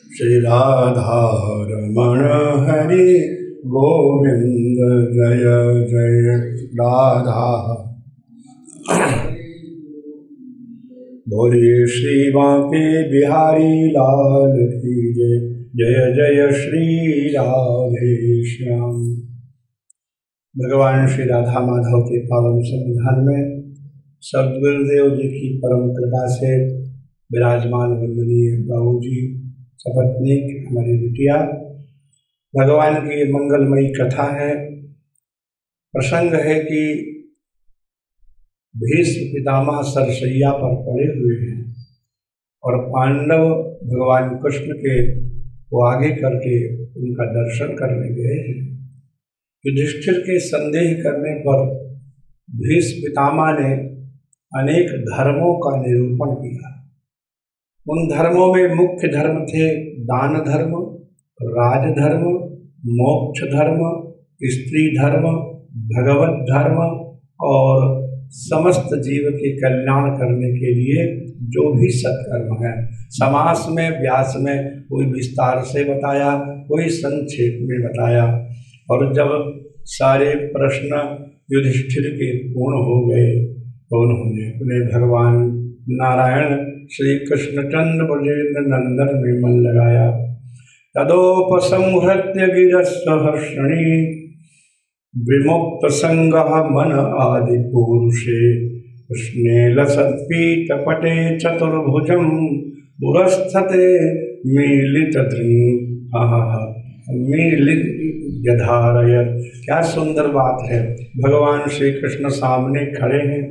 श्री राधा रमण हरि गोविंद जय जय राधा। बोलिए श्री बांके बिहारी लाल की जय। जय जय श्री राधे श्याम। भगवान श्री राधा माधव के पावन संविधान में सद्गुरुदेव जी की परम कृपा से विराजमान वंदनीय बाबू जी, सपत्नीक हमारी बिटिया, भगवान की मंगलमयी कथा है। प्रसंग है कि भीष्म पितामह सरसैया पर पड़े हुए हैं और पांडव भगवान कृष्ण के को आगे करके उनका दर्शन करने गए हैं। युधिष्ठिर के संदेह करने पर भीष्म पितामह ने अनेक धर्मों का निरूपण किया। उन धर्मों में मुख्य धर्म थे दान धर्म, राजधर्म, मोक्ष धर्म, स्त्री धर्म, भगवत धर्म और समस्त जीव के कल्याण करने के लिए जो भी सत्कर्म है। समास में व्यास में कोई विस्तार से बताया, कोई संक्षेप में बताया। और जब सारे प्रश्न युधिष्ठिर के पूर्ण हो गए तो उन्होंने अपने भगवान नारायण श्री कृष्णचंद्र ब्रजेंद्र नंदन में मन लगाया। तदोपसंहृत्य गिरस्वहर्षणी विमुक्त संगः मन आदि पुरुषे कृष्णे लसत्पीत पटे चतुर्भुजम पुरस्थते मीलित मीलित यधारयत। क्या सुंदर बात है। भगवान श्री कृष्ण सामने खड़े हैं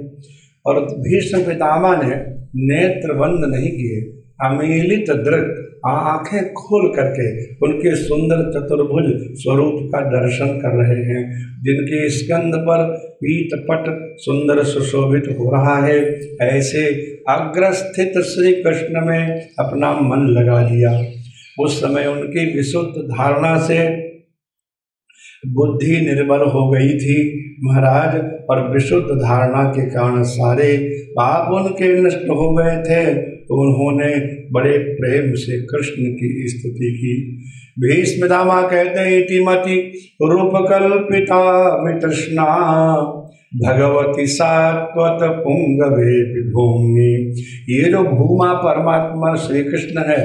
और भीष्म पितामह ने नेत्र बंद नहीं किए, अमीलित दृक आंखें खोल करके उनके सुंदर चतुर्भुज स्वरूप का दर्शन कर रहे हैं, जिनके स्कंद पर पीत पट सुंदर सुशोभित हो रहा है। ऐसे अग्रस्थित श्री कृष्ण में अपना मन लगा दिया। उस समय उनकी विशुद्ध धारणा से बुद्धि निर्बल हो गई थी महाराज, और विशुद्ध धारणा के कारण सारे पाप उनके नष्ट हो गए थे। तो उन्होंने बड़े प्रेम से कृष्ण की स्तुति की। भीष्म पितामह कहते हैं इतिमति रूपकल्पिता वितृष्णा भगवती सात्वत पुंगवे भूमि। ये जो भूमा परमात्मा श्री कृष्ण है,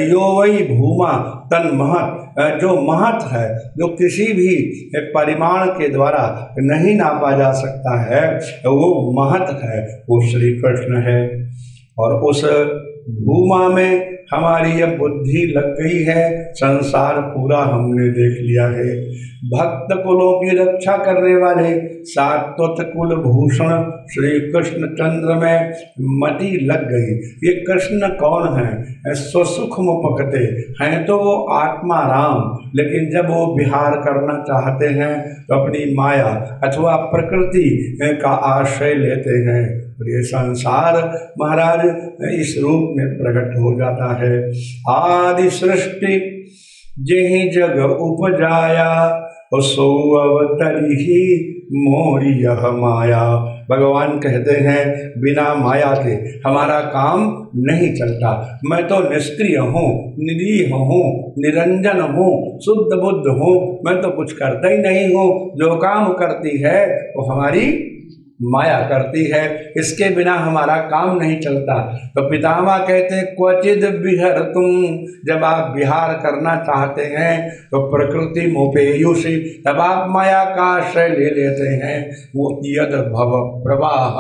यो वही भूमा तन महत, जो महत है, जो किसी भी परिमाण के द्वारा नहीं नापा जा सकता है, वो महत है, वो श्री कृष्ण है। और उस भूमा में हमारी यह बुद्धि लग गई है, संसार पूरा हमने देख लिया है। भक्त कुलों की रक्षा करने वाले सात्वत कुल भूषण श्री कृष्ण चंद्र में मति लग गई। ये कृष्ण कौन है? स्वसुख मुपकते हैं तो वो आत्मा राम, लेकिन जब वो विहार करना चाहते हैं तो अपनी माया अथवा प्रकृति का आश्रय लेते हैं। ये संसार महाराज इस रूप में प्रकट हो जाता है। आदि सृष्टि जेहि जग उपजाया सो अवतरी मोरी यह माया। भगवान कहते हैं बिना माया के हमारा काम नहीं चलता। मैं तो निष्क्रिय हूँ, निरीह हूँ, निरंजन हूँ, शुद्ध बुद्ध हूँ, मैं तो कुछ करता ही नहीं हूँ। जो काम करती है वो हमारी माया करती है, इसके बिना हमारा काम नहीं चलता। तो पितामह कहते हैं क्वचिद विहर तुम, जब आप विहार करना चाहते हैं तो प्रकृति मोपेयुषी, तब आप माया का आश्रय ले लेते हैं। वो यद भव प्रवाह,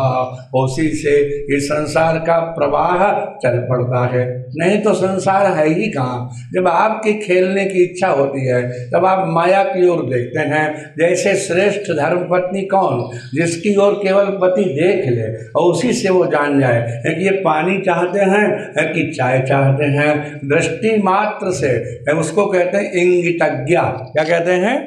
उसी से इस संसार का प्रवाह चल पड़ता है, नहीं तो संसार है ही कहाँ। जब आपकी खेलने की इच्छा होती है तब आप माया की ओर देखते हैं। जैसे श्रेष्ठ धर्म पत्नी कौन? जिसकी ओर केवल पति देख ले और उसी से वो जान जाए कि ये पानी चाहते हैं कि चाय चाहते हैं। दृष्टि मात्र से उसको कहते हैं इंगितज्ञ। क्या कहते हैं?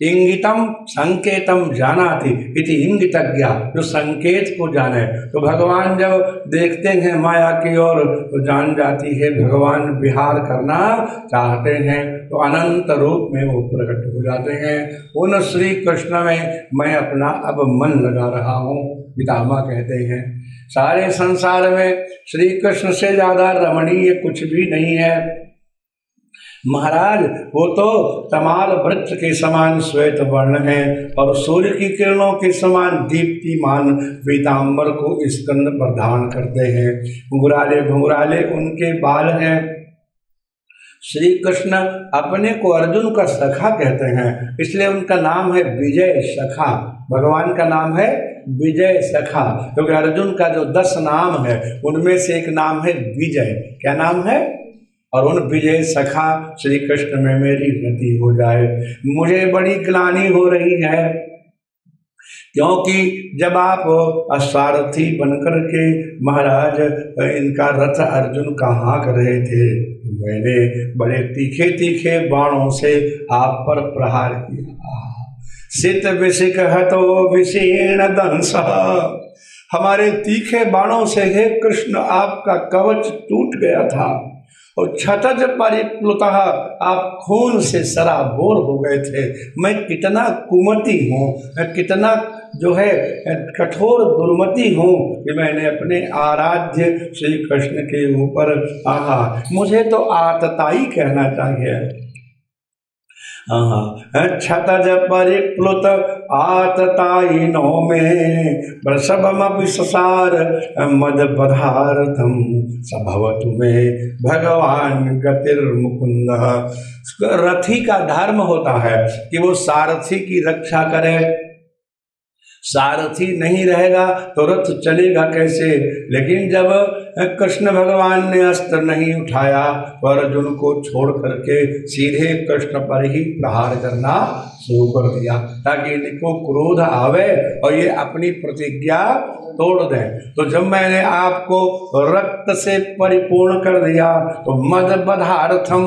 इंगितम संकेतम जानाति इति इंगितज्ञ, जो संकेत को जाने। तो भगवान जब देखते हैं माया की ओर तो जान जाती है भगवान विहार करना चाहते हैं, तो अनंत रूप में वो प्रकट हो जाते हैं। उन श्री कृष्ण में मैं अपना अब मन लगा रहा हूँ। पितामह कहते हैं सारे संसार में श्री कृष्ण से ज़्यादा रमणीय कुछ भी नहीं है। महाराज वो तो तमाल वृक्ष के समान श्वेत वर्ण है और सूर्य की किरणों के समान दीप्तिमान पीताम्बर को स्कंद प्रदान करते हैं। घुंघराले घुंघराले उनके बाल हैं। श्री कृष्ण अपने को अर्जुन का सखा कहते हैं, इसलिए उनका नाम है विजय सखा। भगवान का नाम है विजय सखा, क्योंकि अर्जुन का जो 10 नाम है उनमें से एक नाम है विजय। क्या नाम है? और उन विजय सखा श्री कृष्ण में मेरी गति हो जाए। मुझे बड़ी ग्लानि हो रही है, क्योंकि जब आप सारथी बनकर के महाराज इनका रथ अर्जुन का हाँक रहे थे, मैंने बड़े तीखे तीखे बाणों से आप पर प्रहार किया। सित विशिक हतो विशीर्ण दंस, हमारे तीखे बाणों से हे कृष्ण आपका कवच टूट गया था और क्षतज परिप्लुतः आप खून से सराबोर हो गए थे। मैं कितना कुमति हूँ, कितना जो है कठोर दुर्मति हूँ कि मैंने अपने आराध्य श्री कृष्ण के ऊपर मुझे तो आतताई कहना चाहिए। क्षतज परिप्लुत आततायिनो में वृषभमपि ससार मद पदार्थम सभवतु में भगवान गतिर्मुकुंद। रथी का धर्म होता है कि वो सारथी की रक्षा करे। सारथी नहीं रहेगा तो रथ चलेगा कैसे? लेकिन जब कृष्ण भगवान ने अस्त्र नहीं उठाया तो अर्जुन को छोड़ करके सीधे कृष्ण पर ही प्रहार करना शुरू कर दिया, ताकि इनको क्रोध आवे और ये अपनी प्रतिज्ञा तोड़ दें। तो जब मैंने आपको रक्त से परिपूर्ण कर दिया तो मद बधार्थम,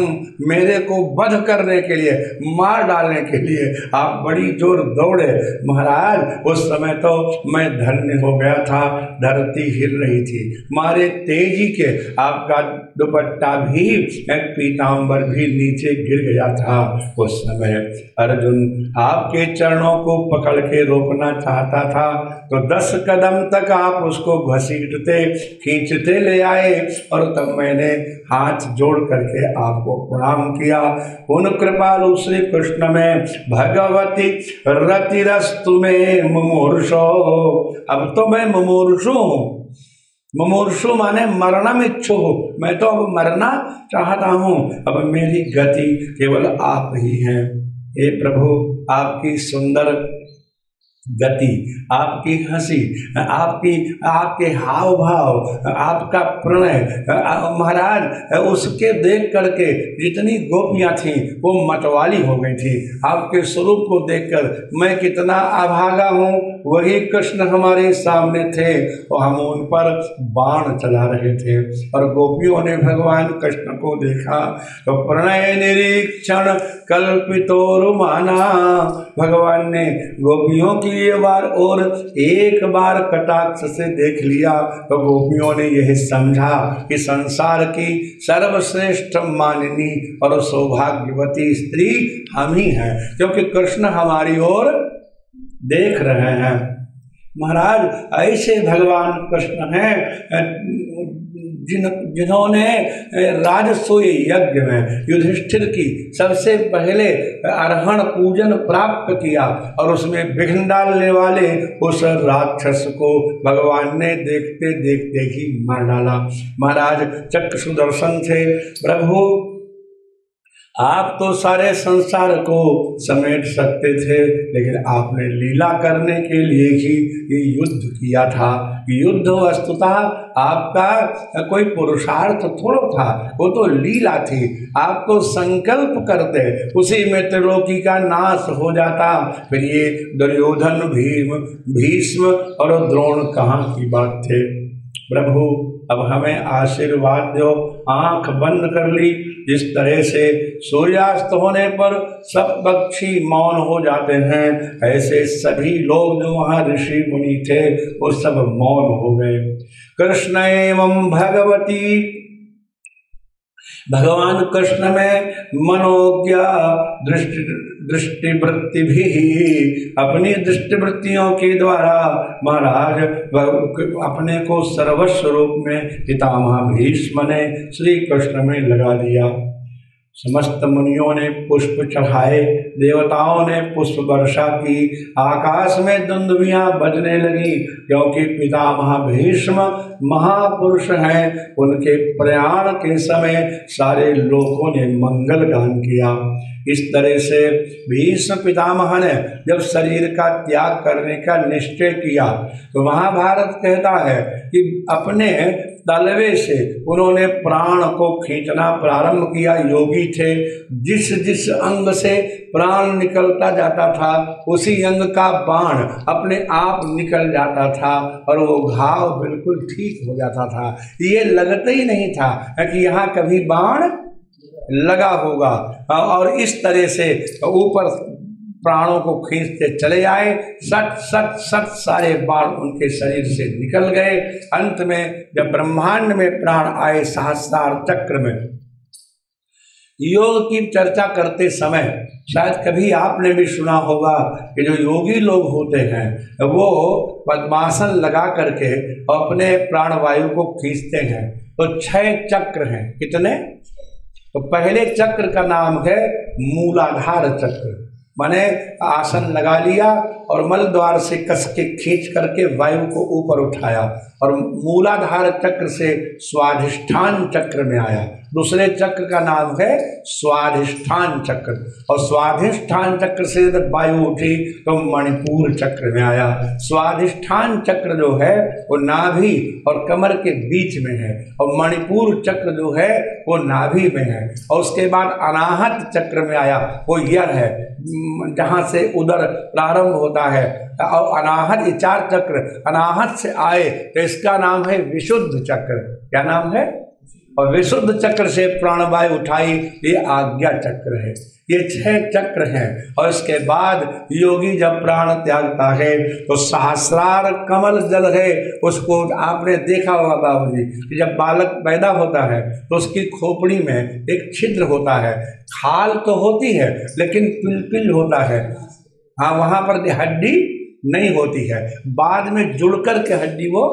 मेरे को वध करने के लिए, मार डालने के लिए आप बड़ी जोर दौड़े। महाराज उस समय तो मैं धन्य हो गया था, धरती हिल रही थी। मारे तेजी के आपका दुपट्टा भी, एक पीताम्बर भी नीचे गिर गया था। उस समय अर्जुन आपके चरणों को पकड़ के रोकना चाहता था तो 10 कदम तक आप उसको घसीटते खींचते ले आए और तब मैंने हाथ जोड़ करके आपको प्रणाम किया। उन कृपालु श्री कृष्ण में भगवती रतिरस्तु में मुमूर्षो, अब तो मैं मुमूर्षु हूँ। मुमूर्षु माने मरणम इच्छु, मैं तो अब मरना चाहता हूँ, अब मेरी गति केवल आप ही हैं। हे प्रभु, आपकी सुंदर गति, आपकी हंसी, आपके हाव भाव, आपका प्रणय, महाराज उसके देख करके जितनी गोपियां थीं वो मतवाली हो गई थी। आपके स्वरूप को देखकर मैं कितना अभागा हूँ, वही कृष्ण हमारे सामने थे और हम उन पर बाण चला रहे थे और गोपियों ने भगवान कृष्ण को देखा तो प्रणय निरीक्षण कल्पितोरुमाना, भगवान ने गोपियों की ये बार और एक बार कटाक्ष से देख लिया तो गोपियों ने यह समझा कि संसार की सर्वश्रेष्ठ माननी और सौभाग्यवती स्त्री हम ही हैं, क्योंकि कृष्ण हमारी ओर देख रहे हैं। महाराज ऐसे भगवान कृष्ण हैं जिन्होंने राजसूय यज्ञ में युधिष्ठिर की सबसे पहले अर्हण पूजन प्राप्त किया और उसमें विघ्न डालने वाले उस राक्षस को भगवान ने देखते देखते ही मार डाला। महाराज चक्र सुदर्शन थे। प्रभु आप तो सारे संसार को समेट सकते थे, लेकिन आपने लीला करने के लिए ही ये युद्ध किया था। युद्ध वस्तुतः आपका कोई पुरुषार्थ थोड़ा था, वो तो लीला थी। आप तो संकल्प करते, उसी में त्रिलोकी का नाश हो जाता। फिर ये दुर्योधन, भीष्म और द्रोण कहाँ की बात थे। प्रभु अब हमें आशीर्वाद दो। आंख बंद कर ली। जिस तरह से सूर्यास्त होने पर सब पक्षी मौन हो जाते हैं, ऐसे सभी लोग जो वहाँ ऋषि मुनि थे वो सब मौन हो गए। कृष्ण एवं भगवती, भगवान कृष्ण में मनोज्ञा दृष्टिवृत्ति भी, अपनी दृष्टिवृत्तियों के द्वारा महाराज अपने को सर्वस्व रूप में पितामह भीष्म ने श्री कृष्ण में लगा दिया। समस्त मुनियों ने पुष्प चढ़ाए, देवताओं ने पुष्प वर्षा की, आकाश में दुंदुभियां बजने लगी, क्योंकि पितामह भीष्म महापुरुष हैं। उनके प्रयाण के समय सारे लोगों ने मंगल गान किया। इस तरह से भीष्म पितामह ने जब शरीर का त्याग करने का निश्चय किया तो महाभारत कहता है कि अपने तलवे से उन्होंने प्राण को खींचना प्रारंभ किया। योगी थे, जिस जिस अंग से प्राण निकलता जाता था उसी अंग का बाण अपने आप निकल जाता था और वो घाव बिल्कुल ठीक हो जाता था। ये लगता ही नहीं था कि यहाँ कभी बाण लगा होगा। और इस तरह से ऊपर प्राणों को खींचते चले आए, सट सट सट सारे बाण उनके शरीर से निकल गए। अंत में जब ब्रह्मांड में प्राण आए सहस्रार चक्र में, योग की चर्चा करते समय शायद कभी आपने भी सुना होगा कि जो योगी लोग होते हैं वो पद्मासन लगा करके अपने प्राणवायु को खींचते हैं। तो 6 चक्र हैं। कितने? तो पहले चक्र का नाम है मूलाधार चक्र, माने आसन लगा लिया और मल द्वार से कस के खींच करके वायु को ऊपर उठाया और मूलाधार चक्र से स्वाधिष्ठान चक्र में आया। दूसरे चक्र का नाम है स्वाधिष्ठान चक्र और स्वाधिष्ठान चक्र से जब वायु उठी तो मणिपुर चक्र में आया। स्वाधिष्ठान चक्र जो है वो नाभि और कमर के बीच में है और मणिपुर चक्र जो है वो नाभि में है। और उसके बाद अनाहत चक्र में आया, वो यर है जहाँ से उदर प्रारंभ होता है। और अनाहत, ये 4 चक्र अनाहत से आए तो इसका नाम है विशुद्ध चक्र। क्या नाम है? और विशुद्ध चक्र से प्राणवायु उठाई, ये आज्ञा चक्र है। ये 6 चक्र हैं। और इसके बाद योगी जब प्राण त्यागता है तो सहस्रार कमल जल है, उसको आपने देखा होगा बाबूजी कि जब बालक पैदा होता है तो उसकी खोपड़ी में एक छिद्र होता है, खाल तो होती है लेकिन पिल होता है। हाँ, वहाँ पर हड्डी नहीं होती है, बाद में जुड़कर के हड्डी वो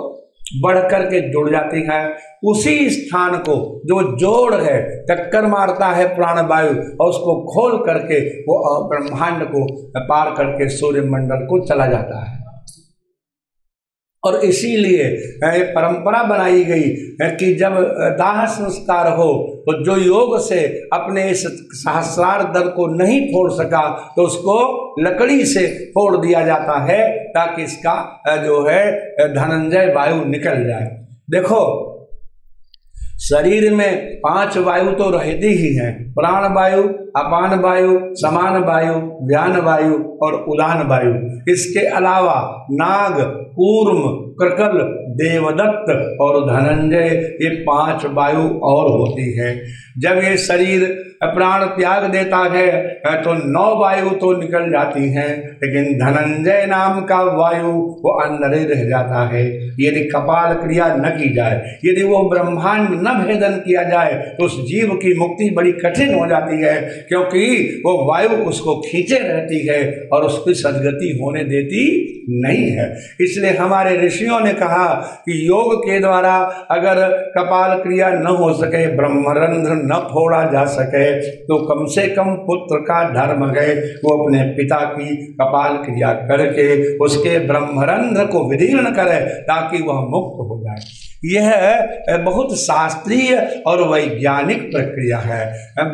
बढ़ करके जुड़ जाती है। उसी स्थान को जो जोड़ है टक्कर मारता है प्राणवायु और उसको खोल करके वो ब्रह्मांड को पार करके सूर्य मंडल को चला जाता है। और इसीलिए परंपरा बनाई गई है कि जब दाह संस्कार हो तो जो योग से अपने इस सहस्रार दल को नहीं फोड़ सका तो उसको लकड़ी से फोड़ दिया जाता है ताकि इसका जो है धनंजय वायु निकल जाए। देखो, शरीर में 5 वायु तो रहती ही हैं, प्राण वायु, अपान वायु, समान वायु, व्यान वायु और उदान वायु। इसके अलावा नाग, कूर्म, कृकल, देवदत्त और धनंजय, ये 5 वायु और होती है। जब ये शरीर प्राण त्याग देता है तो 9 वायु तो निकल जाती हैं, लेकिन धनंजय नाम का वायु वो अंदर ही रह जाता है। यदि कपाल क्रिया न की जाए, यदि वो ब्रह्मांड न भेदन किया जाए तो उस जीव की मुक्ति बड़ी कठिन हो जाती है, क्योंकि वो वायु उसको खींचे रहती है और उसकी सदगति होने देती नहीं है। इसलिए हमारे ऋषियों ने कहा कि योग के द्वारा अगर कपाल क्रिया न हो सके, ब्रह्मरंध्र न फोड़ा जा सके, तो कम से कम पुत्र का धर्म है वो अपने पिता की कपाल क्रिया करके उसके ब्रह्मरंध्र को विदीर्ण करे ताकि वह मुक्त हो जाए। यह बहुत शास्त्रीय और वैज्ञानिक प्रक्रिया है।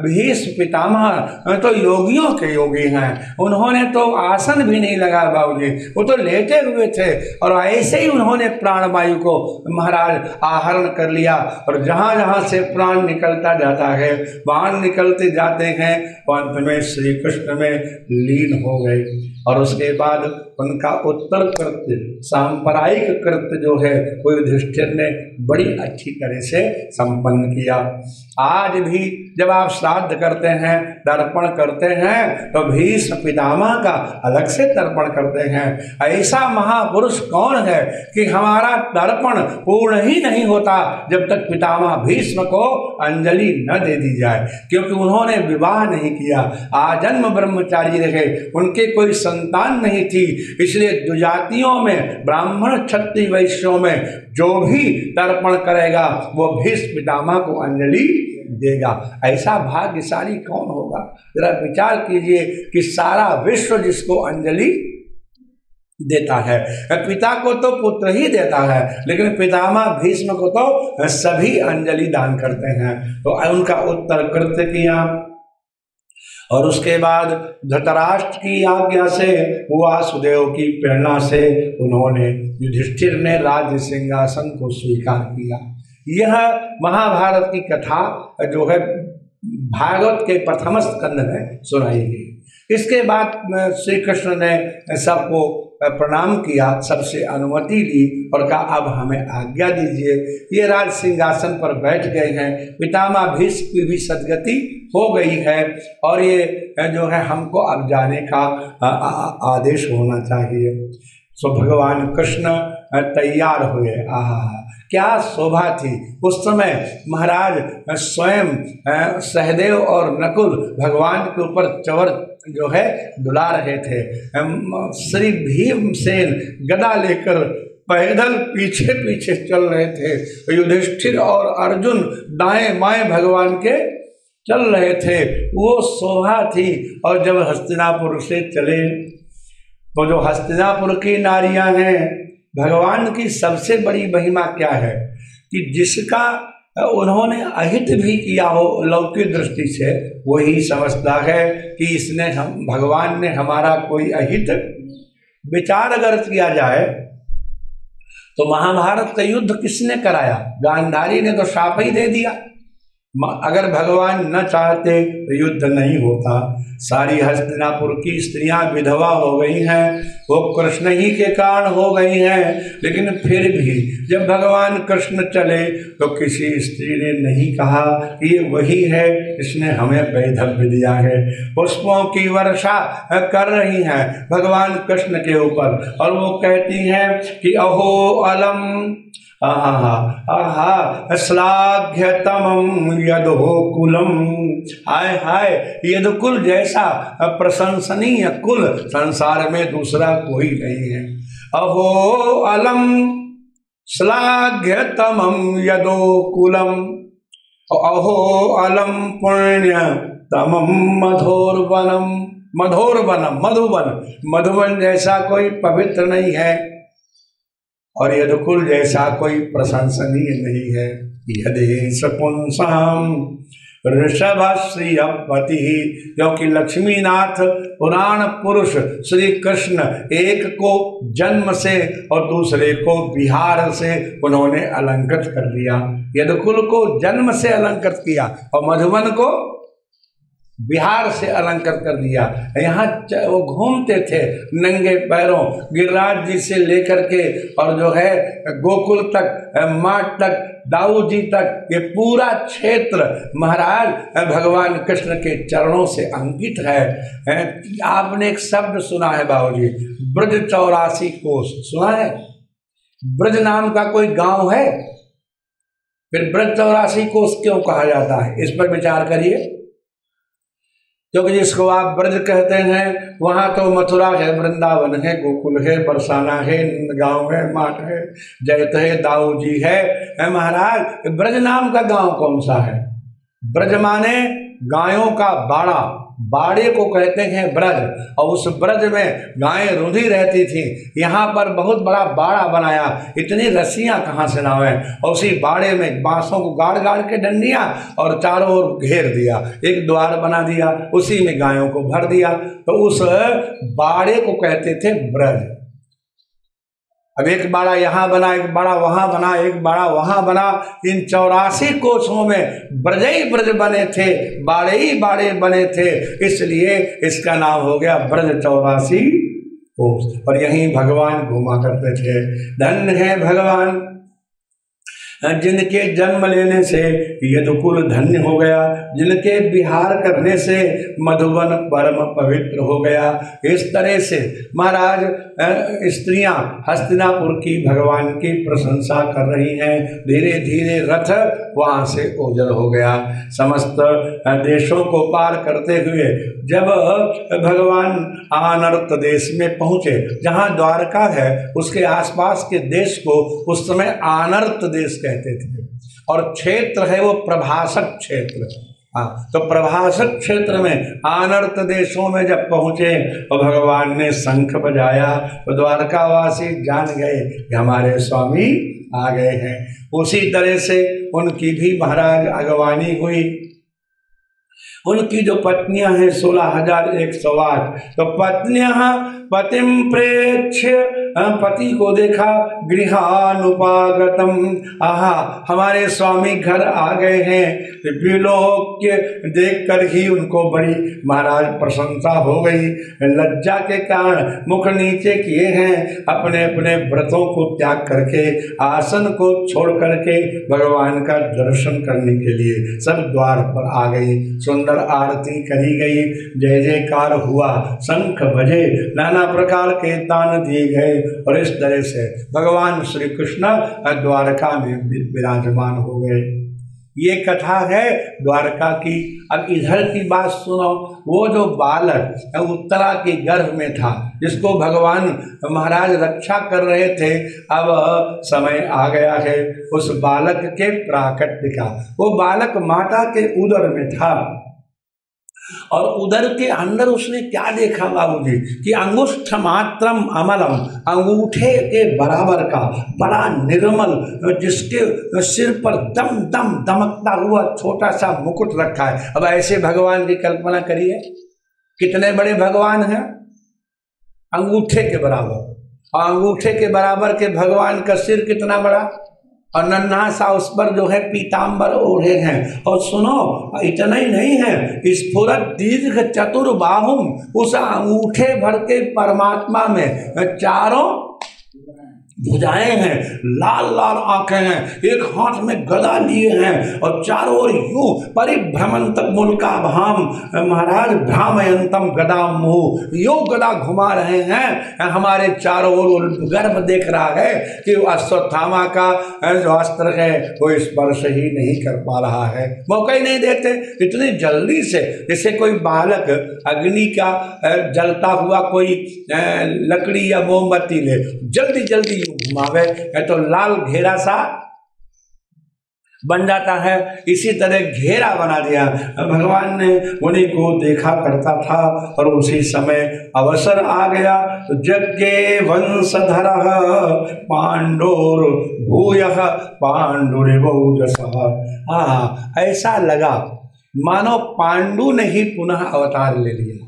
भीष्म पितामह तो योगियों के योगी हैं, उन्होंने तो आसन भी नहीं लगाया बाबूजी, वो तो लेटे हुए थे और ऐसे ही उन्होंने प्राणवायु को महाराज आहरण कर लिया और जहाँ जहाँ से प्राण निकलता जाता है बाण निकलते जाते हैं, अंत में श्री कृष्ण में लीन हो गए। और उसके बाद उनका उत्तर कृत्य, सांप्रदायिक कृत्य जो है वो युधिष्ठिर ने बड़ी अच्छी तरह से संपन्न किया। आज भी जब आप श्राद्ध करते हैं, तर्पण करते हैं, तो भीष्म पितामह का अलग से तर्पण करते हैं। ऐसा महापुरुष कौन है कि हमारा तर्पण पूर्ण ही नहीं होता जब तक पितामह भीष्म को अंजलि न दे दी जाए, क्योंकि उन्होंने विवाह नहीं किया, आजन्म ब्रह्मचारी रहे, उनके कोई संतान नहीं थी। इसलिए द्विजातियों में, ब्राह्मण, क्षत्रिय, वैश्यों में जो भी तर्पण करेगा वो भीष्म पितामह को अंजलि देगा। ऐसा भाग्यशाली कौन होगा? जरा विचार कीजिए कि सारा विश्व जिसको अंजलि देता है। पिता को तो पुत्र ही देता है, लेकिन पितामह भीष्म को तो सभी अंजलि दान करते हैं। तो उनका उत्तर कृत्य किया और उसके बाद धृतराष्ट्र की आज्ञा से, वासुदेव की प्रेरणा से उन्होंने, युधिष्ठिर ने राज्य सिंहासन को स्वीकार किया। यह महाभारत की कथा जो है भागवत के प्रथम स्कंद में सुनाई गई। इसके बाद श्री कृष्ण ने सबको प्रणाम किया, सबसे अनुमति ली और कहा अब हमें आज्ञा दीजिए। ये राज सिंहासन पर बैठ गए हैं, पितामह भीष्म की भी सद्गति हो गई है और ये जो है हमको अब जाने का आदेश होना चाहिए। सो भगवान कृष्ण तैयार हुए। आहा, क्या शोभा थी उस समय। महाराज स्वयं सहदेव और नकुल भगवान के ऊपर चवर जो है डुला रहे थे। श्री भीमसेन गदा लेकर पैदल पीछे पीछे चल रहे थे। युधिष्ठिर और अर्जुन दाएं बाएं भगवान के चल रहे थे। वो शोभा थी। और जब हस्तिनापुर से चले तो जो हस्तिनापुर की नारियां हैं, भगवान की सबसे बड़ी महिमा क्या है कि जिसका उन्होंने अहित भी किया हो लौकिक दृष्टि से, वही समझता है कि इसने भगवान ने हमारा कोई अहित विचार अगर किया जाए तो महाभारत का युद्ध किसने कराया? गांधारी ने तो शाप ही दे दिया। अगर भगवान न चाहते तो युद्ध नहीं होता। सारी हस्तिनापुर की स्त्रियां विधवा हो गई हैं, वो कृष्ण ही के कारण हो गई हैं। लेकिन फिर भी जब भगवान कृष्ण चले तो किसी स्त्री ने नहीं कहा कि ये वही है, इसने हमें वैधव्य दिया है। पुष्पों की वर्षा कर रही हैं भगवान कृष्ण के ऊपर और वो कहती हैं कि अहो अलम श्लाघ्यतमं यदुकुलम। हाय हाय, यदुकुल जैसा प्रशंसनीय कुल संसार में दूसरा कोई नहीं है। अहो अलम श्लाघ्यतमं यदुकुलम, अहो अलम पुण्यतमं मधुरवनम। मधुरवनम, मधुवन, मधुवन जैसा कोई पवित्र नहीं है और यदुकुल जैसा कोई प्रशंसनीय नहीं है। यदेश पुंसाम ऋषभश्रियपति, क्योंकि लक्ष्मीनाथ पुराण पुरुष श्री कृष्ण एक को जन्म से और दूसरे को विहार से उन्होंने अलंकृत कर दिया। यदुकुल को जन्म से अलंकृत किया और मधुवन को बिहार से अलंकृत कर दिया। यहाँ वो घूमते थे नंगे पैरों, गिरिराज जी से लेकर के और जो है गोकुल तक, माठ तक, दाऊ जी तक, ये पूरा क्षेत्र महाराज भगवान कृष्ण के चरणों से अंकित है। आपने एक शब्द सुना है बाबूजी, ब्रज 84 कोस, सुना है? ब्रज नाम का कोई गांव है? फिर ब्रज 84 कोस क्यों कहा जाता है? इस पर विचार करिए। क्योंकि जिसको आप ब्रज कहते हैं वहाँ तो मथुरा है, वृंदावन है, गोकुल है, बरसाना है, गांव है, माठ है, जयत है, दाऊ जी है। महाराज ब्रज नाम का गांव कौन सा है? ब्रज माने गायों का बाड़ा, बाड़े को कहते हैं ब्रज। और उस ब्रज में गायें रुंधी रहती थी। यहाँ पर बहुत बड़ा बाड़ा बनाया, इतनी रस्सियाँ कहाँ से लावें, और उसी बाड़े में बांसों को गाड़ गाड़ के डंडियाँ और चारों ओर घेर दिया, एक द्वार बना दिया, उसी में गायों को भर दिया। तो उस बाड़े को कहते थे ब्रज। अब एक बाड़ा यहाँ बना, एक बाड़ा वहाँ बना, एक बाड़ा वहाँ बना। इन 84 कोसों में ब्रज ही ब्रज बने थे, बाड़े ही बाड़े बने थे, इसलिए इसका नाम हो गया ब्रज 84 कोस। और यहीं भगवान घूमा करते थे। धन्य है भगवान जिनके जन्म लेने से यदुकुल धन्य हो गया, जिनके विहार करने से मधुवन परम पवित्र हो गया। इस तरह से महाराज स्त्रियां हस्तिनापुर की भगवान की प्रशंसा कर रही हैं। धीरे धीरे रथ वहाँ से ओझल हो गया। समस्त देशों को पार करते हुए जब भगवान आनर्त देश में पहुँचे, जहाँ द्वारका है उसके आसपास के देश को उस समय आनर्त देश कहते थे। और क्षेत्र है वो प्रभासक क्षेत्र। हाँ, तो प्रभासक क्षेत्र में अनर्त देशों में जब पहुंचे तो भगवान ने शंख बजाया तो द्वारकावासी जान गए कि हमारे स्वामी आ गए हैं। उसी तरह से उनकी भी महाराज अगवानी हुई। उनकी जो पत्नियां हैं 16,108, तो पत्नियां पतिम प्रेक्ष्य, पति को देखा, गृहानुपागतम, आहा हमारे स्वामी घर आ गए हैं। विलोक्य देख कर ही उनको बड़ी महाराज प्रशंसा हो गई। लज्जा के कारण मुख नीचे किए हैं, अपने अपने व्रतों को त्याग करके आसन को छोड़ करके भगवान का दर्शन करने के लिए सब द्वार पर आ गई। सुंदर आरती करी गई, जय जयकार हुआ, शंख बजे, नाना प्रकार के दान दिए गए और इस तरह से भगवान श्री कृष्ण द्वारका में विराजमान हो गए। ये कथा है द्वारका की। अब इधर की बात सुनो। वो जो बालक उत्तरा के गर्भ में था, जिसको भगवान महाराज रक्षा कर रहे थे, अब समय आ गया है उस बालक के प्राकट्य का। वो बालक माता के उदर में था और उदर के अंदर उसने क्या देखा बाबूजी कि अंगुष्ठ मात्रम अमलम, अंगूठे के बराबर का बड़ा निर्मल, जिसके सिर पर दम दम दमकता हुआ छोटा सा मुकुट रखा है। अब ऐसे भगवान की कल्पना करिए, कितने बड़े भगवान हैं, अंगूठे के बराबर। और अंगूठे के बराबर के भगवान का सिर कितना बड़ा, और नन्हा सा उस पर जो है पीताम्बर ओढ़े हैं। और सुनो, इतना ही नहीं है, स्फुरत दीर्घ चतुर्बाहुम, उस अंगूठे भर के परमात्मा में चारों भुजाएं हैं, लाल लाल आंखें हैं, एक हाथ में गदा लिए हैं और चारों ओर यूं परिभ्रमंतक मुल्का भाम, महाराज भ्रामयंतम गदा मुह, यो गदा घुमा रहे हैं। हमारे चारों ओर गर्भ देख रहा है कि अश्वत्थामा का जो अस्त्र है वो स्पर्श ही नहीं कर पा रहा है, मौका ही नहीं देते। इतनी जल्दी से जैसे कोई बालक अग्नि का जलता हुआ कोई लकड़ी या मोमबत्ती ले, जल्दी जल्दी घुमावे तो लाल घेरा सा बन जाता है। इसी तरह घेरा बना दिया। भगवान ने उन्हीं को देखा करता था और उसी समय अवसर आ गया तो यज्ञे वंशधर पांडुर भूयः पांडुरिवौजसः। ऐसा लगा मानो पांडु ने ही पुनः अवतार ले लिया।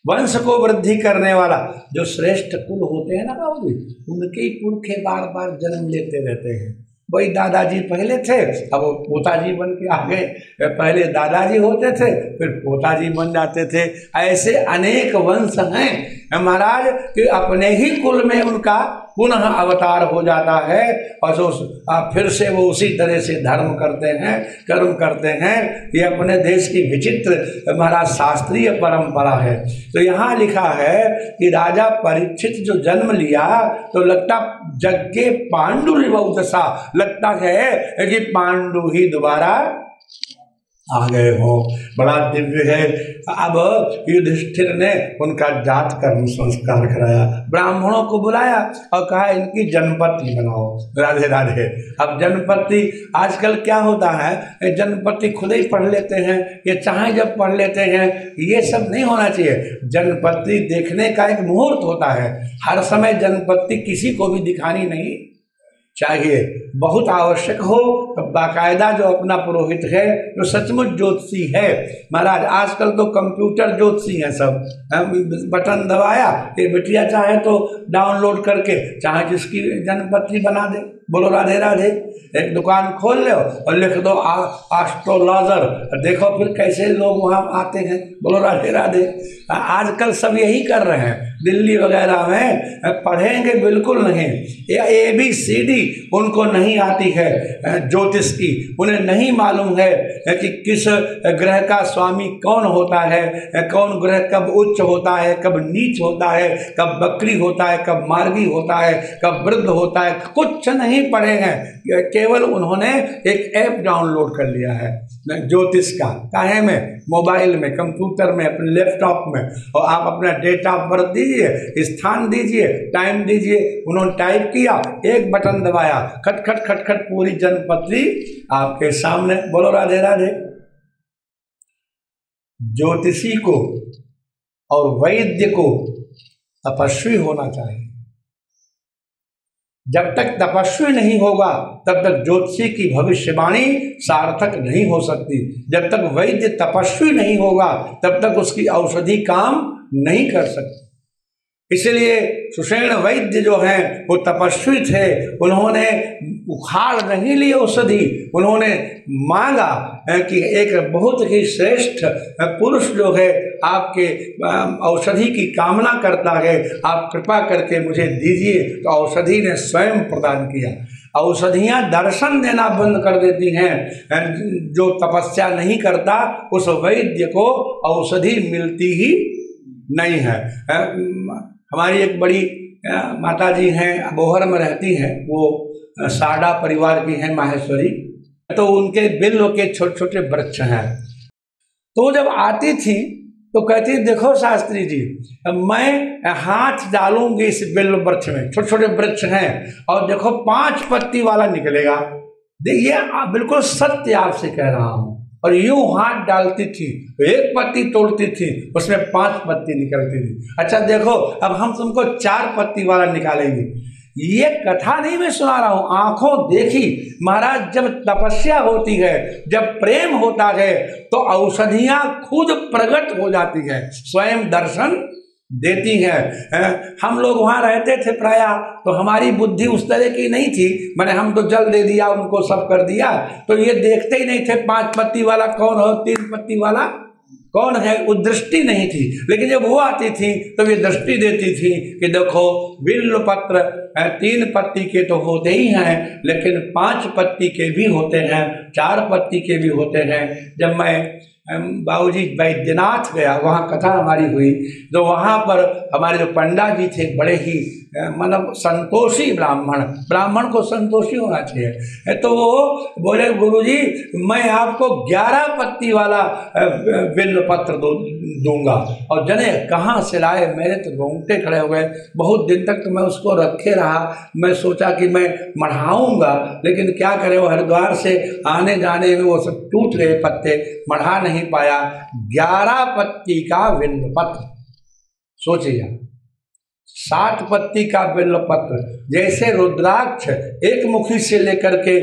वंश को वृद्धि करने वाला जो श्रेष्ठ कुल होते हैं ना बाबू, उनके ही पुरखे बार बार जन्म लेते रहते हैं। वही दादाजी पहले थे, अब वो पोताजी बन के आ गए। पहले दादाजी होते थे, फिर पोताजी बन जाते थे। ऐसे अनेक वंश हैं महाराज कि अपने ही कुल में उनका पुनः अवतार हो जाता है और फिर से वो उसी तरह से धर्म करते हैं, कर्म करते हैं। ये अपने देश की विचित्र महाराज शास्त्रीय परंपरा है। तो यहाँ लिखा है कि राजा परीक्षित जो जन्म लिया तो लगता यज्ञे पांडुरिवौजसा, लगता है कि पांडु ही दोबारा आ गए हो। बड़ा दिव्य है। अब युधिष्ठिर ने उनका जात कर्म संस्कार कराया, ब्राह्मणों को बुलाया और कहा इनकी जन्मपत्री बनाओ। राधे राधे। अब जन्मपत्री आजकल क्या होता है, जन्मपत्री खुद ही पढ़ लेते हैं, ये चाहे जब पढ़ लेते हैं। ये सब नहीं होना चाहिए। जन्मपत्री देखने का एक मुहूर्त होता है। हर समय जन्मपत्री किसी को भी दिखानी नहीं चाहिए। बहुत आवश्यक हो तो बाकायदा जो अपना पुरोहित है, जो सचमुच ज्योतिषी है महाराज, आजकल तो कंप्यूटर ज्योतिषी हैं सब, बटन दबाया ये बिटिया चाहे तो डाउनलोड करके चाहे जिसकी जन्मपत्री बना दे। बोलो राधे राधे। एक दुकान खोल लो और लिख दो एस्ट्रोलॉजर, देखो फिर कैसे लोग वहाँ आते हैं। बोलो राधे राधे। आजकल सब यही कर रहे हैं। दिल्ली वगैरह में पढ़ेंगे बिल्कुल नहीं, ABCD उनको नहीं आती है ज्योतिष की। उन्हें नहीं मालूम है कि किस ग्रह का स्वामी कौन होता है, कौन ग्रह कब उच्च होता है, कब नीच होता है, कब बकरी होता है, कब मार्गी होता है, कब वृद्ध होता है, कुछ नहीं नहीं पढ़े हैं, केवल उन्होंने एक ऐप डाउनलोड कर लिया है ज्योतिष का, काहे में, मोबाइल में, कंप्यूटर में, अपने लैपटॉप में, और आप अपना डेट ऑफ बर्थ दीजिए, स्थान दीजिए, टाइम दीजिए, उन्होंने टाइप किया, एक बटन दबाया, खट खट खट खट पूरी जन्मपत्री आपके सामने। बोलो राधे राधे। ज्योतिषी को और वैद्य को तपस्वी होना चाहिए। जब तक तपस्वी नहीं होगा तब तक ज्योतिषी की भविष्यवाणी सार्थक नहीं हो सकती। जब तक वैद्य तपस्वी नहीं होगा तब तक उसकी औषधि काम नहीं कर सकती। इसलिए सुषेण वैद्य जो हैं वो तपस्वी थे, उन्होंने उखाड़ नहीं ली औषधि, उन्होंने मांगा कि एक बहुत ही श्रेष्ठ पुरुष जो है आपके औषधि की कामना करता है, आप कृपा करके मुझे दीजिए। तो औषधि ने स्वयं प्रदान किया। औषधियाँ दर्शन देना बंद कर देती हैं, जो तपस्या नहीं करता उस वैद्य को औषधि मिलती ही नहीं है। हमारी एक बड़ी माता जी हैं, बोहर में रहती हैं, वो साडा परिवार की हैं, माहेश्वरी। तो उनके बिल्व के छोटे छोटे वृक्ष हैं। तो जब आती थी तो कहती, देखो शास्त्री जी, मैं हाथ डालूंगी इस बिल्व वृक्ष में, छोटे छोटे वृक्ष हैं, और देखो 5 पत्ती वाला निकलेगा। देखिए बिल्कुल सत्य आपसे कह रहा हूँ। और यूं हाथ डालती थी, एक पत्ती तोड़ती थी, उसमें 5 पत्ती निकलती थी। अच्छा देखो, अब हम तुमको 4 पत्ती वाला निकालेंगे। ये कथा नहीं मैं सुना रहा हूं, आंखों देखी। महाराज, जब तपस्या होती है, जब प्रेम होता है, तो औषधियां खुद प्रकट हो जाती है, स्वयं दर्शन देती है। हम लोग वहाँ रहते थे प्राय, तो हमारी बुद्धि उस तरह की नहीं थी, मैंने हम तो जल दे दिया, उनको सब कर दिया, तो ये देखते ही नहीं थे 5 पत्ती वाला कौन हो, 3 पत्ती वाला कौन है, वो दृष्टि नहीं थी। लेकिन जब वो आती थी तो ये दृष्टि देती थी कि देखो बिल्व पत्र 3 पत्ती के तो होते ही हैं, लेकिन 5 पत्ती के भी होते हैं, 4 पत्ती के भी होते हैं। जब मैं बाबूजी बैद्यनाथ गया, वहाँ कथा हमारी हुई, तो वहाँ पर हमारे जो पंडा जी थे, बड़े ही मतलब संतोषी ब्राह्मण को संतोषी होना चाहिए। तो वो बोले, गुरुजी मैं आपको 11 पत्ती वाला बिल्व पत्र दूंगा। और जने कहाँ से लाए, मेरे तो रोंगटे खड़े हो गए। बहुत दिन तक तो मैं उसको रखे रहा, मैं सोचा कि मैं मढ़ाऊंगा, लेकिन क्या करे, वो हरिद्वार से आने जाने में वो सब टूट गए पत्ते, मढ़ा नहीं पाया। 11 पत्ती का बिल्व पत्र, सोचिए, 7 पत्ती का बिल्व पत्र। जैसे रुद्राक्ष एक मुखी से लेकर के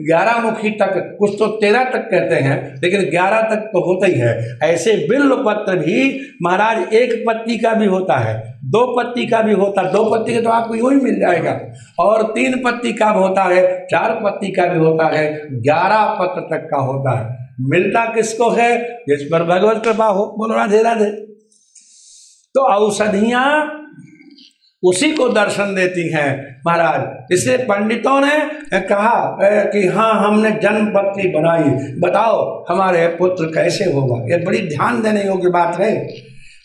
11 मुखी तक, कुछ तो 13 तक कहते हैं, लेकिन 11 तक तो होता ही है। ऐसे बिल्व पत्र भी महाराज 1 पत्ती का भी होता है, 2 पत्ती का भी होता है। 2 पत्ती का तो आपको यूं ही मिल जाएगा, और 3 पत्ती का भी होता है, 4 पत्ती का भी होता है, 11 पत्र तक का होता है। मिलता किसको है? जिस पर भगवत कृपा हो। बोलो राधे राधे। तो औषधियां उसी को दर्शन देती हैं महाराज। इसलिए पंडितों ने कहा कि हाँ, हमने जन्म पत्री बनाई, बताओ हमारे पुत्र कैसे होगा। ये बड़ी ध्यान देने योग्य बात है।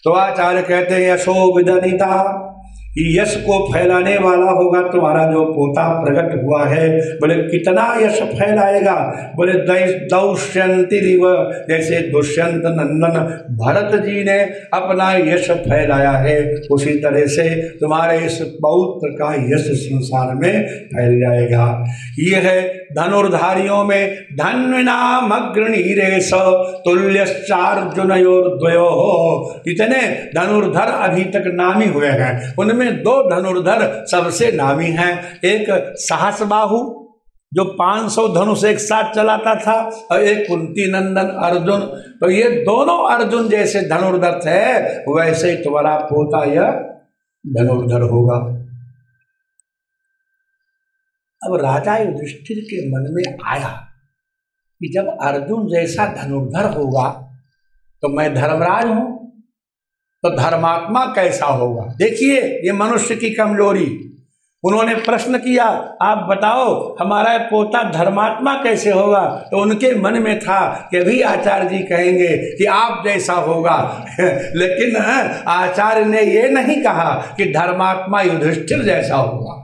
तो आचार्य कहते हैं, यशो विदनिता, यश को फैलाने वाला होगा तुम्हारा जो पोता प्रकट हुआ है। बोले कितना यश फैलाएगा? बोले दौष्यंतिरिव, जैसे दुष्यंत नंदन भरत जी ने अपना यश फैलाया है, उसी तरह से तुम्हारे इस पौत्र का यश संसार में फैल जाएगा। ये है धनुर्धारियों में धन्विनाम अग्रणीरेश तुल्यश्चार्जुनयोर्द्वयो। इतने धनुर्धर अभी तक नामी हुए हैं, उनमें 2 धनुर्धर सबसे नामी हैं। एक सहस बाहु जो 500 धनुष एक साथ चलाता था, और एक कुंती नंदन अर्जुन। तो ये दोनों अर्जुन जैसे धनुर्धर थे, वैसे ही तुम्हारा पोता यह धनुर्धर होगा। अब राजा युधिष्ठिर के मन में आया कि जब अर्जुन जैसा धनुर्धर होगा तो मैं धर्मराज हूं, तो धर्मात्मा कैसा होगा। देखिए ये मनुष्य की कमजोरी। उन्होंने प्रश्न किया, आप बताओ हमारा पोता धर्मात्मा कैसे होगा। तो उनके मन में था कि भी आचार्य जी कहेंगे कि आप जैसा होगा लेकिन आचार्य ने ये नहीं कहा कि धर्मात्मा युधिष्ठिर जैसा होगा।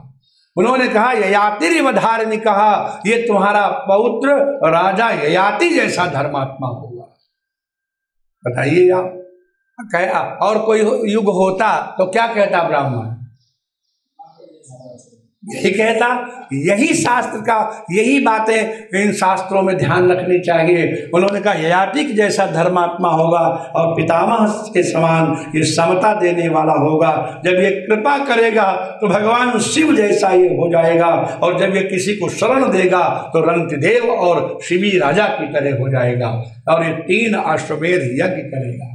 उन्होंने कहा ययातिरिव धारिणी, कहा ये तुम्हारा पौत्र राजा ययाति जैसा धर्मात्मा होगा। बताइए आप, कहा और कोई युग होता तो क्या कहता ब्राह्मण? यही कहता। यही शास्त्र का, यही बातें इन शास्त्रों में ध्यान रखनी चाहिए। उन्होंने कहा ययाति जैसा धर्मात्मा होगा और पितामह के समान ये समता देने वाला होगा। जब ये कृपा करेगा तो भगवान शिव जैसा ये हो जाएगा, और जब ये किसी को शरण देगा तो रंतिदेव और शिवी राजा की तरह हो जाएगा, और ये 3 अश्वमेध यज्ञ करेगा।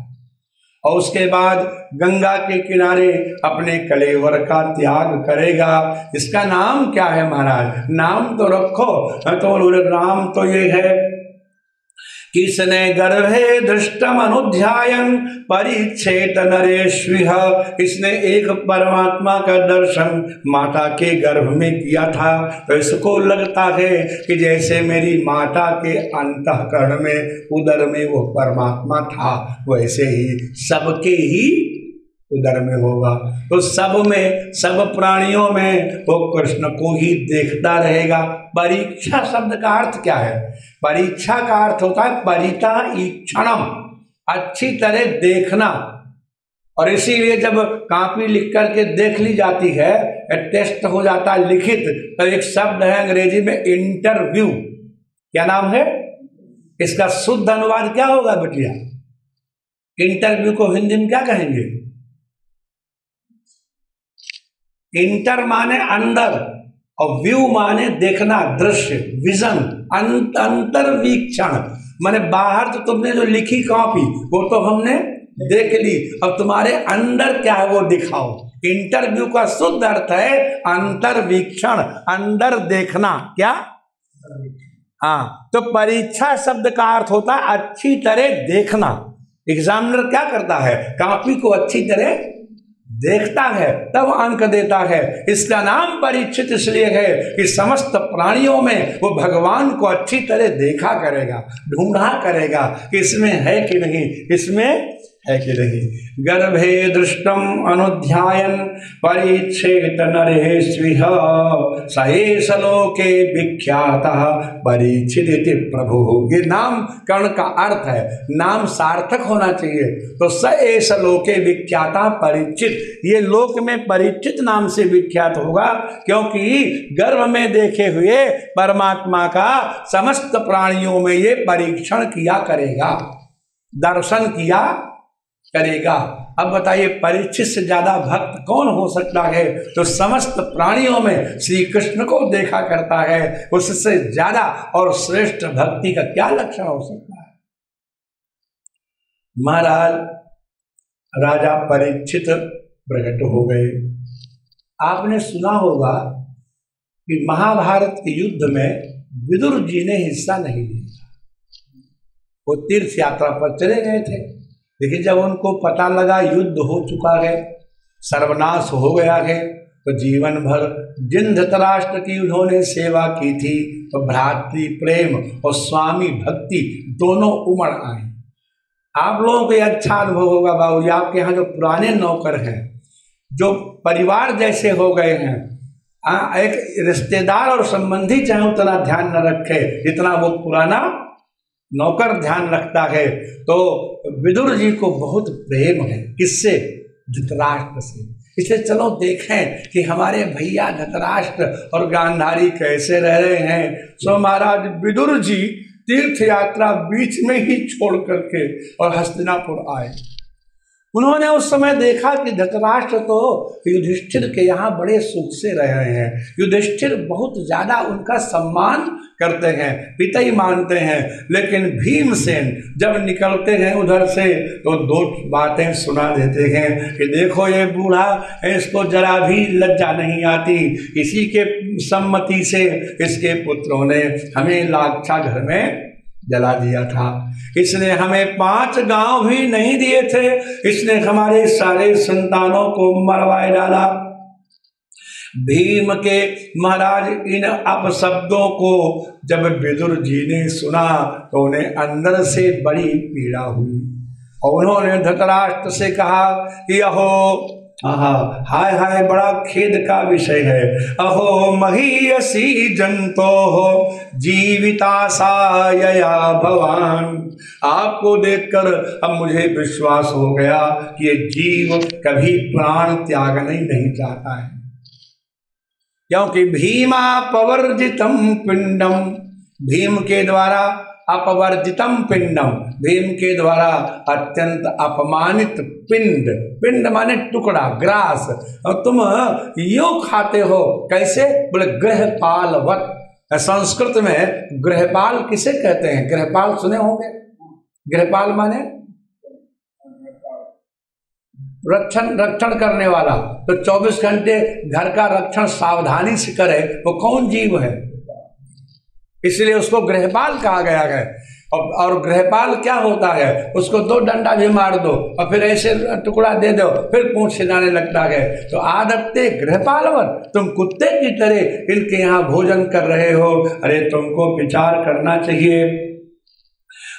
और उसके बाद गंगा के किनारे अपने कलेवर का त्याग करेगा। इसका नाम क्या है महाराज? नाम तो रखो। तो नाम तो ये है, किसने गर्भे दृष्टम अनुध्यायन परिच्छेद नरेश्विह। इसने एक परमात्मा का दर्शन माता के गर्भ में किया था, तो इसको लगता है कि जैसे मेरी माता के अंतःकरण में, उदर में वो परमात्मा था, वैसे ही सबके ही उदर में होगा। तो सब में, सब प्राणियों में वो कृष्ण को ही देखता रहेगा। परीक्षा शब्द का अर्थ क्या है? परीक्षा का अर्थ होता है परिता ईक्षणम, अच्छी तरह देखना। और इसीलिए जब कॉपी लिख करके देख ली जाती है, टेस्ट हो जाता है लिखित, तो एक शब्द है अंग्रेजी में इंटरव्यू। क्या नाम है इसका? शुद्ध अनुवाद क्या होगा बेटिया? इंटरव्यू को हिंदी में क्या कहेंगे? इंटर माने अंदर और व्यू माने देखना, दृश्य, विजन, अंतर्वीक्षण माने बाहर तो तुमने जो लिखी कॉपी वो तो हमने देख ली, अब तुम्हारे अंदर क्या है वो दिखाओ। इंटरव्यू का शुद्ध अर्थ है अंतर्वीक्षण, अंदर देखना। क्या? हाँ, तो परीक्षा शब्द का अर्थ होता है अच्छी तरह देखना। एग्जामिनर क्या करता है? कॉपी को अच्छी तरह देखता है तब अंक देता है। इसका नाम परीक्षित इसलिए है कि समस्त प्राणियों में वो भगवान को अच्छी तरह देखा करेगा, ढूंढा करेगा कि इसमें है कि नहीं, इसमें है कि नहीं। गर्भे दृष्टम अनुध्यायन परीक्षेत नरेश्विह स एष लोके विख्यातः परीक्षित प्रभु। ये नाम कर्ण का अर्थ है, नाम सार्थक होना चाहिए। तो स एष लोके विख्याता परीक्षित, ये लोक में परीक्षित नाम से विख्यात होगा, क्योंकि गर्भ में देखे हुए परमात्मा का समस्त प्राणियों में ये परीक्षण किया करेगा, दर्शन किया करेगा। अब बताइए परीक्षित से ज्यादा भक्त कौन हो सकता है? तो समस्त प्राणियों में श्री कृष्ण को देखा करता है, उससे ज्यादा और श्रेष्ठ भक्ति का क्या लक्षण हो सकता है? महाराज राजा परीक्षित प्रकट हो गए। आपने सुना होगा कि महाभारत के युद्ध में विदुर जी ने हिस्सा नहीं लिया, वो तीर्थ यात्रा पर चले गए थे। लेकिन जब उनको पता लगा युद्ध हो चुका है, सर्वनाश हो गया है, तो जीवन भर जिन धृतराष्ट्र की उन्होंने सेवा की थी, तो भ्रातृ प्रेम और स्वामी भक्ति दोनों उमड़ आए। आप लोगों को अच्छा अनुभव होगा बाबूजी, आपके यहाँ जो पुराने नौकर हैं, जो परिवार जैसे हो गए हैं, एक रिश्तेदार और संबंधी चाहे उतना ध्यान न रखे जितना वो पुराना नौकर ध्यान रखता है। तो विदुर जी को बहुत प्रेम है, किससे? धृतराष्ट्र से। इसलिए चलो देखें कि हमारे भैया धृतराष्ट्र और गांधारी कैसे रह रहे हैं। सो महाराज विदुर जी तीर्थ यात्रा बीच में ही छोड़ करके और हस्तिनापुर आए। उन्होंने उस समय देखा कि धृतराष्ट्र तो युधिष्ठिर के यहाँ बड़े सुख से रह रहे हैं, युधिष्ठिर बहुत ज्यादा उनका सम्मान करते हैं, पिता ही मानते हैं। लेकिन भीमसेन जब निकलते हैं उधर से तो 2 बातें सुना देते हैं कि देखो ये बूढ़ा, इसको जरा भी लज्जा नहीं आती, इसी के सम्मति से इसके पुत्रों ने हमें लाक्षा घर में जला दिया था, इसने हमें 5 गांव भी नहीं दिए थे, इसने हमारे सारे संतानों को मरवाए डाला। भीम के महाराज इन अपशब्दों को जब विदुर जी ने सुना तो उन्हें अंदर से बड़ी पीड़ा हुई, और उन्होंने धृतराष्ट्र से कहा कि अहो आहा, हाय हाय, बड़ा खेद का विषय है। अहो महीयसी जंतो हो जीवितासायया भवान। आपको देखकर अब मुझे विश्वास हो गया कि ये जीव कभी प्राण त्यागना ही नहीं चाहता है, क्योंकि भीमा पवर्जितम पिंडम, भीम के द्वारा अपवर्जितम पिंडम, भीम के द्वारा अत्यंत अपमानित पिंड, पिंड माने टुकड़ा, ग्रास, और तुम यो खाते हो कैसे? बोले गृहपालवत। संस्कृत में गृहपाल किसे कहते हैं? गृहपाल सुने होंगे। गृहपाल माने रक्षण करने वाला। तो 24 घंटे घर का रक्षण सावधानी से करे वो कौन जीव है? इसलिए उसको गृहपाल कहा गया है। और गृहपाल क्या होता है? उसको 2 डंडा भी मार दो और फिर ऐसे टुकड़ा दे दो, फिर पूंछ हिलाने लगता है। तो आदत्ते गृहपालवर, तुम कुत्ते की तरह इनके यहाँ भोजन कर रहे हो। अरे तुमको विचार करना चाहिए,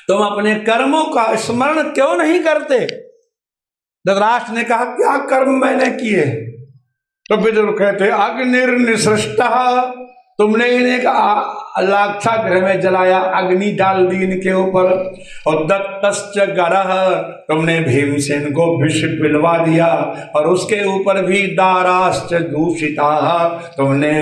तुम अपने कर्मों का स्मरण क्यों नहीं करते? धृतराष्ट्र ने कहा क्या कर्म मैंने किए? तो विदुर कहते अग्निर्निसृष्टः, तुमने इन्हें लाक्षा गृह में जलाया, अग्नि डाल दी इनके ऊपर। और दत्तश्च गरः, तुमने भीमसेन को विष पिलवा दिया, और उसके ऊपर भी दाराश्च दूषिता, तुमने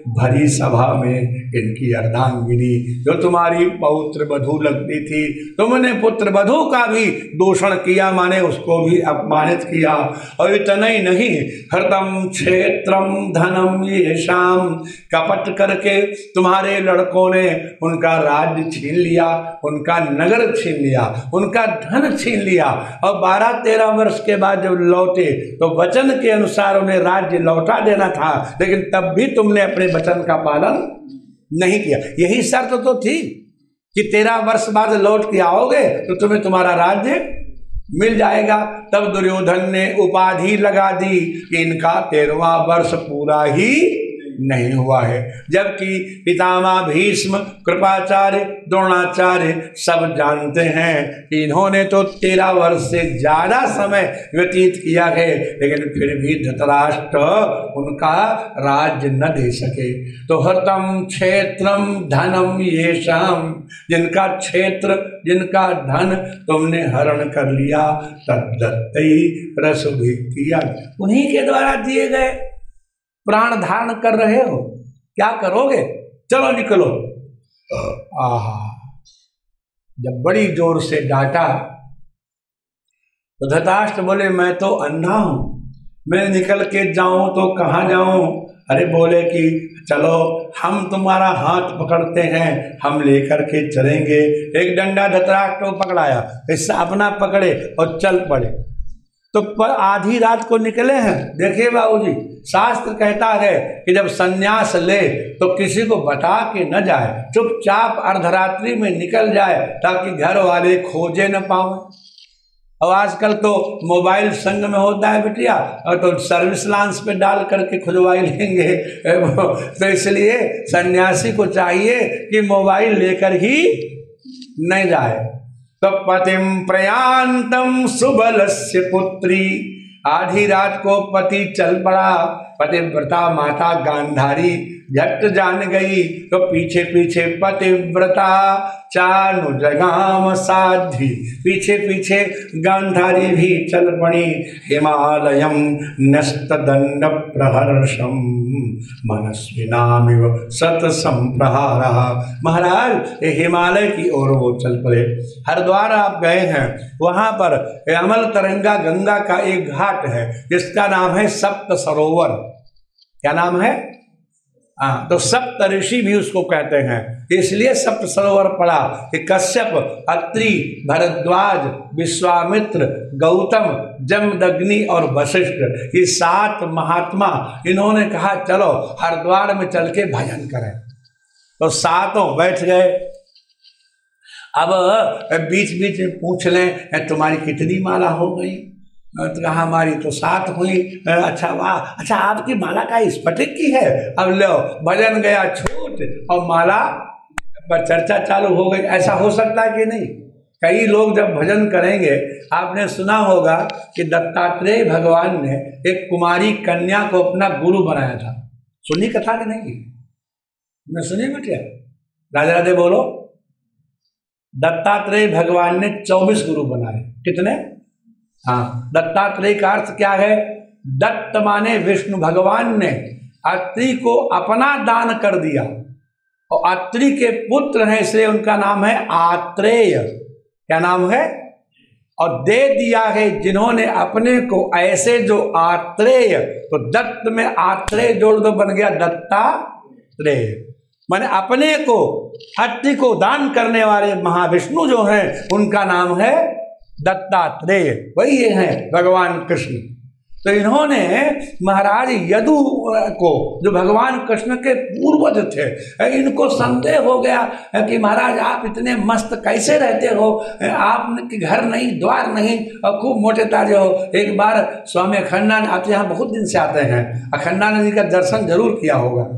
भरी सभा में इनकी अर्धांगिनी जो तुम्हारी पौत्र वधू लगती थी, तुमने पुत्र वधू का भी दूषण किया, माने उसको भी अपमानित किया। और इतना ही नहीं, हृदम क्षेत्रम धनम येषाम, कपट करके तुम्हारे लड़कों ने उनका राज्य छीन लिया, उनका नगर छीन लिया, उनका धन छीन लिया। और 12-13 वर्ष के बाद जब लौटे तो वचन के अनुसार उन्हें राज्य लौटा देना था, लेकिन तब भी तुमने अपने वचन का पालन नहीं किया। यही शर्त तो थी कि 13 वर्ष बाद लौट के आओगे तो तुम्हें तुम्हारा राज्य मिल जाएगा। तब दुर्योधन ने उपाधि लगा दी कि इनका 13वां वर्ष पूरा ही नहीं हुआ है, जबकि पितामह भीष्म, कृपाचार्य, द्रोणाचार्य सब जानते हैं कि इन्होंने तो 13 वर्ष से ज्यादा समय व्यतीत किया है, लेकिन फिर भी धृतराष्ट्र उनका राज्य न दे सके। तो हृतम क्षेत्रम धनम येषाम, जिनका क्षेत्र, जिनका धन तुमने हरण कर लिया, तद्दत्तै रसुभि किया, उन्हीं के द्वारा दिए गए प्राण धारण कर रहे हो, क्या करोगे? चलो निकलो। आहा, जब बड़ी जोर से डांटा तो धृतराष्ट्र बोले मैं तो अंधा हूं, मैं निकल के जाऊं तो कहाँ जाऊं? अरे बोले कि चलो हम तुम्हारा हाथ पकड़ते हैं, हम लेकर के चलेंगे। एक डंडा धृतराष्ट्र को पकड़ाया, इससे अपना पकड़े और चल पड़े। तो आधी रात को निकले हैं। देखिए बाबूजी, शास्त्र कहता है कि जब सन्यास ले तो किसी को बता के न जाए, चुपचाप अर्धरात्रि में निकल जाए ताकि घर वाले खोजे न पाए। और आजकल तो मोबाइल संग में होता है बिटिया, और तो सर्विस लांस पे डाल करके खुलवाई लेंगे। तो इसलिए सन्यासी को चाहिए कि मोबाइल लेकर ही नहीं जाए। तो पतिम प्रयांतम सुबलस्य पुत्री, आधी रात को पति चल पड़ा। पतिव्रता माता गांधारी झट जान गई, तो पीछे पीछे पतिव्रता चानु जगाम साध्वी, पीछे पीछे गांधारी भी चल पड़ी। हिमालयम नस्तदंड प्रहर्षम मनस्विनामिव सत संप्रहारः, महाराज हिमालय की ओर वो चल पड़े। हरिद्वार आप गए हैं, वहां पर अमल तरंगा गंगा का एक घाट है जिसका नाम है सप्त सरोवर। क्या नाम है? हाँ, तो सप्त ऋषि भी उसको कहते हैं, इसलिए सप्त सरोवर पड़ा कि कश्यप, अत्रि, भरद्वाज, विश्वामित्र, गौतम, जमदग्नि और वशिष्ठ, ये 7 महात्मा, इन्होंने कहा चलो हरिद्वार में चल के भजन करें। तो 7 बैठ गए। अब बीच बीच में पूछ लें तुम्हारी कितनी माला हो गई? तो कहा हमारी तो 7 हुई। अच्छा वाह, अच्छा आपकी माला का स्फटिक की है? अब लो भजन गया छूट और माला पर चर्चा चालू हो गई। ऐसा हो सकता है कि नहीं? कई लोग जब भजन करेंगे, आपने सुना होगा कि दत्तात्रेय भगवान ने एक कुमारी कन्या को अपना गुरु बनाया था। सुनी कथा कि नहीं? मैं सुनी बेटिया? राधे राधे बोलो। दत्तात्रेय भगवान ने 24 गुरु बनाए। कितने? हाँ, दत्तात्रेय का अर्थ क्या है? दत्त माने विष्णु भगवान ने अत्रि को अपना दान कर दिया, और अत्रि के पुत्र हैं इसलिए उनका नाम है आत्रेय। क्या नाम है? और दे दिया है जिन्होंने अपने को ऐसे, जो आत्रेय, तो दत्त में आत्रेय जोड़ दो, बन गया दत्तात्रेय। माने अपने को, अत्रि को दान करने वाले महाविष्णु जो हैं उनका नाम है दत्तात्रेय, वही ये हैं भगवान कृष्ण। तो इन्होंने महाराज यदु को, जो भगवान कृष्ण के पूर्वज थे, इनको संदेह हो गया कि महाराज आप इतने मस्त कैसे रहते हो, आपके घर नहीं, द्वार नहीं, और खूब मोटे ताजे हो। एक बार स्वामी अखंडानंद, आप यहाँ बहुत दिन से आते हैं, अखंडानंद जी का दर्शन जरूर किया होगा,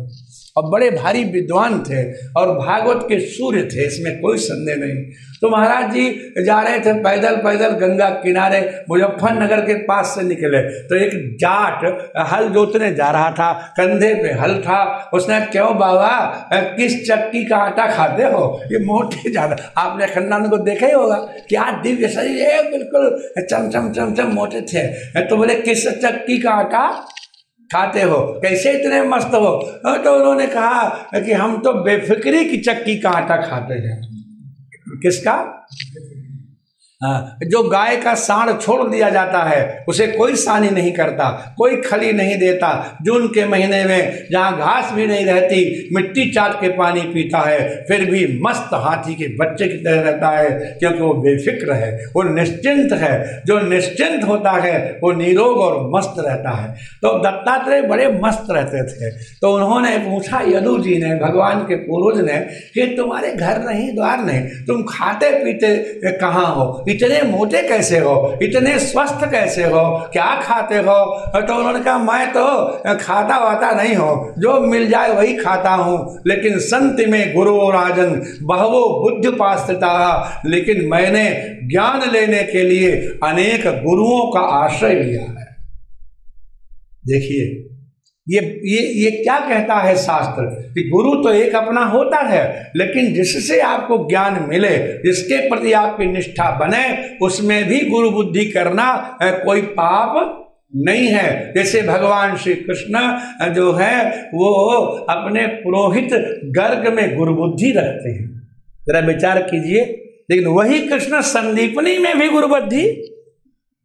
और बड़े भारी विद्वान थे और भागवत के सूर्य थे, इसमें कोई संदेह नहीं। तो महाराज जी जा रहे थे पैदल पैदल गंगा किनारे, मुजफ्फरनगर के पास से निकले तो एक जाट हल जोतने जा रहा था, कंधे पे हल था। उसने, क्यों बाबा किस चक्की का आटा खाते हो, ये मोटे ज्यादा। आपने खन्नान को देखा ही होगा, क्या दिव्य शरीर है, बिल्कुल चमचम चमचम मोटे थे। तो बोले किस चक्की का आटा खाते हो, कैसे इतने मस्त हो? तो उन्होंने कहा कि हम तो बेफिक्री की चक्की का आटा खाते हैं। किसका? हाँ, जो गाय का साँड़ छोड़ दिया जाता है उसे कोई सानी नहीं करता, कोई खली नहीं देता, जून के महीने में जहाँ घास भी नहीं रहती, मिट्टी चाट के पानी पीता है, फिर भी मस्त हाथी के बच्चे की तरह रहता है, क्योंकि वो बेफिक्र है, वो निश्चिंत है। जो निश्चिंत होता है वो निरोग और मस्त रहता है। तो दत्तात्रेय बड़े मस्त रहते थे। तो उन्होंने पूछा यदु जी ने, भगवान के पूर्वज ने, कि तुम्हारे घर नहीं, द्वार नहीं, तुम खाते पीते कहाँ हो, इतने मोटे कैसे हो, इतने स्वस्थ कैसे हो, क्या खाते हो? तो उन्होंने कहा, मैं तो खाता वाता नहीं हूँ, जो मिल जाए वही खाता हूँ, लेकिन संत में गुरु राजन बहवो बुद्धिपास्थिता, लेकिन मैंने ज्ञान लेने के लिए अनेक गुरुओं का आश्रय लिया है। देखिए ये क्या कहता है शास्त्र, कि गुरु तो एक अपना होता है, लेकिन जिससे आपको ज्ञान मिले, जिसके प्रति आपकी निष्ठा बने, उसमें भी गुरु बुद्धि करना कोई पाप नहीं है। जैसे भगवान श्री कृष्ण जो है वो अपने पुरोहित गर्ग में गुरु बुद्धि रखते हैं, जरा विचार कीजिए। लेकिन वही कृष्ण संदीपनी में भी गुरु बुद्धि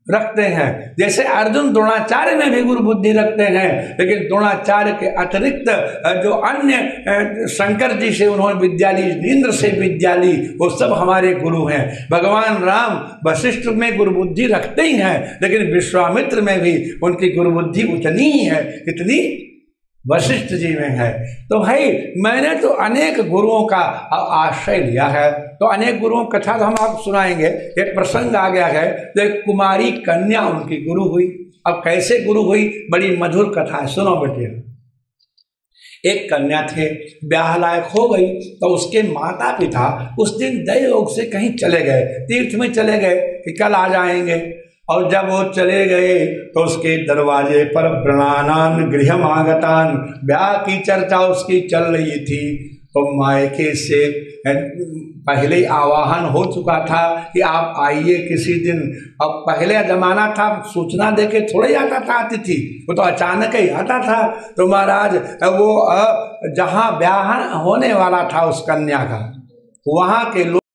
रखते हैं। जैसे अर्जुन द्रोणाचार्य में भी गुरु बुद्धि रखते हैं, लेकिन द्रोणाचार्य के अतिरिक्त जो अन्य शंकर जी से उन्होंने विद्या ली, इंद्र से विद्या ली, वो सब हमारे गुरु हैं। भगवान राम वशिष्ठ में गुरु बुद्धि रखते ही हैं, लेकिन विश्वामित्र में भी उनकी गुरु बुद्धि उतनी ही है जितनी वशिष्ठ जी में है। तो भाई मैंने तो अनेक गुरुओं का आश्रय लिया है। तो अनेक गुरुओं की कथा तो हम आपको सुनाएंगे। एक प्रसंग आ गया है, तो एक कुमारी कन्या उनकी गुरु हुई। अब कैसे गुरु हुई, बड़ी मधुर कथा है, सुनो बेटे। एक कन्या थे, ब्याह लायक हो गई, तो उसके माता पिता उस दिन दैवयोग से कहीं चले गए, तीर्थ में चले गए कि कल आ जाएंगे। और जब वो चले गए तो उसके दरवाजे पर व्रणानान गृहमागतान, ब्याह की चर्चा उसकी चल रही थी। तो मायके से पहले आवाहन हो चुका था कि आप आइए किसी दिन। अब पहले जमाना था, सूचना देके थोड़े आता था अतिथि, वो तो अचानक ही आता था। तो महाराज वो जहाँ ब्याह होने वाला था उस कन्या का, वहाँ के